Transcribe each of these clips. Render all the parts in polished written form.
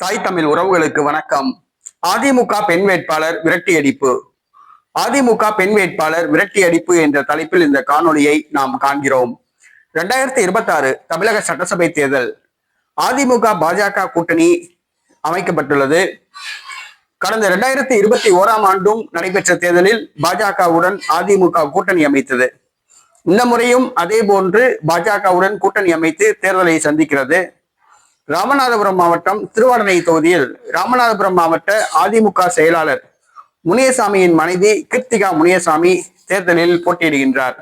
தாய் தமிழ் உறவுகளுக்கு வணக்கம். அதிமுக பெண் வேட்பாளர் விரட்டியடிப்பு. அதிமுக பெண் வேட்பாளர் விரட்டியடிப்பு என்ற தலைப்பில் இந்த காணொலியை நாம் காண்கிறோம். 2026 தமிழக சட்டசபை தேர்தல். அதிமுக பாஜக கூட்டணி அமைக்கப்பட்டுள்ளது. கடந்த 2021ஆம் ஆண்டும் நடைபெற்ற தேர்தலில் பாஜகவுடன் அதிமுக கூட்டணி அமைத்தது. இந்த முறையும் அதே போன்று பாஜகவுடன் கூட்டணி அமைத்து தேர்தலை சந்திக்கிறது. ராமநாதபுரம் மாவட்டம் திருவாடனை தொகுதியில் ராமநாதபுரம் மாவட்ட அதிமுக செயலாளர் முனியசாமியின் மனைவி கிருத்திகா முனியசாமி தேர்தலில் போட்டியிடுகின்றார்.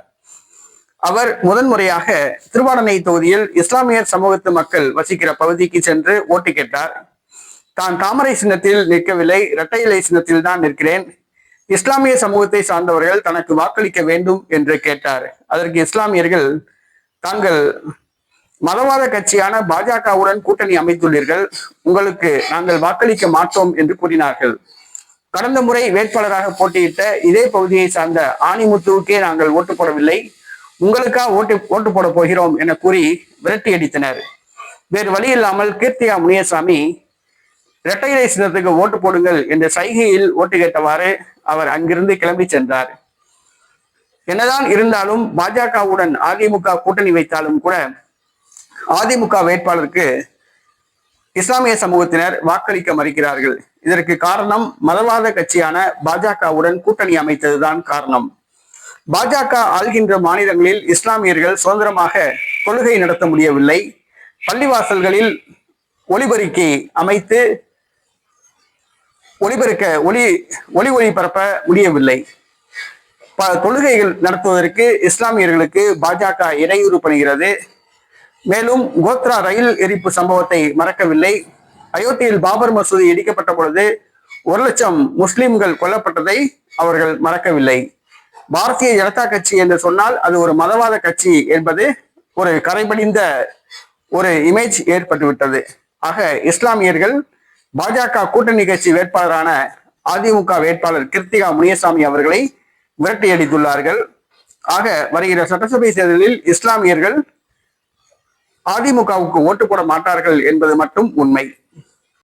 அவர் முதன்முறையாக திருவாடனை தொகுதியில் இஸ்லாமியர் சமூகத்து மக்கள் வசிக்கிற பகுதிக்கு சென்று ஓட்டு கேட்டார். தான் தாமரை சின்னத்தில் நிற்கவில்லை, இரட்டை இலை சின்னத்தில் தான் நிற்கிறேன், இஸ்லாமிய சமூகத்தை சார்ந்தவர்கள் தனக்கு வாக்களிக்க வேண்டும் என்று கேட்டார். அதற்கு இஸ்லாமியர்கள், தாங்கள் மதவாத கட்சியான பாஜகவுடன் கூட்டணி அமைத்துள்ளீர்கள், உங்களுக்கு நாங்கள் வாக்களிக்க மாட்டோம் என்று கூறினார்கள். கடந்த முறை வேட்பாளராக போட்டியிட்ட இதே பகுதியை சார்ந்த ஆணிமுத்துவுக்கே நாங்கள் ஓட்டு போடவில்லை, உங்களுக்கா ஓட்டு போட போகிறோம் என கூறி விரட்டி அடித்தனர். வேறு வழி இல்லாமல் கீர்த்திகா முனியசாமி இரட்டை இலை சின்னத்துக்கு ஓட்டு போடுங்கள் என்ற சைகையில் ஓட்டு கேட்டவாறு அவர் அங்கிருந்து கிளம்பி சென்றார். என்னதான் இருந்தாலும் பாஜகவுடன் அதிமுக கூட்டணி வைத்தாலும் கூட அதிமுக வேட்பாளருக்கு இஸ்லாமிய சமூகத்தினர் வாக்களிக்க மறுக்கிறார்கள். இதற்கு காரணம் மதவாத கட்சியான பாஜகவுடன் கூட்டணி அமைத்ததுதான் காரணம். பாஜக ஆள்கின்ற மாநிலங்களில் இஸ்லாமியர்கள் சுதந்திரமாக தொழுகை நடத்த முடியவில்லை. பள்ளிவாசல்களில் ஒளிபெருக்கி அமைத்து ஒளிபரப்ப முடியவில்லை. தொழுகைகள் நடத்துவதற்கு இஸ்லாமியர்களுக்கு பாஜக இடையூறு பண்ணுகிறது. மேலும் கோத்ரா ரயில் எரிப்பு சம்பவத்தை மறக்கவில்லை. அயோத்தியில் பாபர் மசூதி இடிக்கப்பட்ட பொழுது 1,00,000 முஸ்லிம்கள் கொல்லப்பட்டதை அவர்கள் மறக்கவில்லை. பாரதிய ஜனதா கட்சி என்று சொன்னால் அது ஒரு மதவாத கட்சி என்பது ஒரு கரைபடிந்த ஒரு இமேஜ் ஏற்பட்டுவிட்டது. ஆக இஸ்லாமியர்கள் பாஜக கூட்டணி கட்சி வேட்பாளரான அதிமுக வேட்பாளர் கிருத்திகா முனியசாமி அவர்களை விரட்டியடித்துள்ளார்கள். ஆக வருகிற சட்டசபை தேர்தலில் இஸ்லாமியர்கள் அதிமுகவுக்கு ஓட்டு போட மாட்டார்கள் என்பது மட்டும் உண்மை.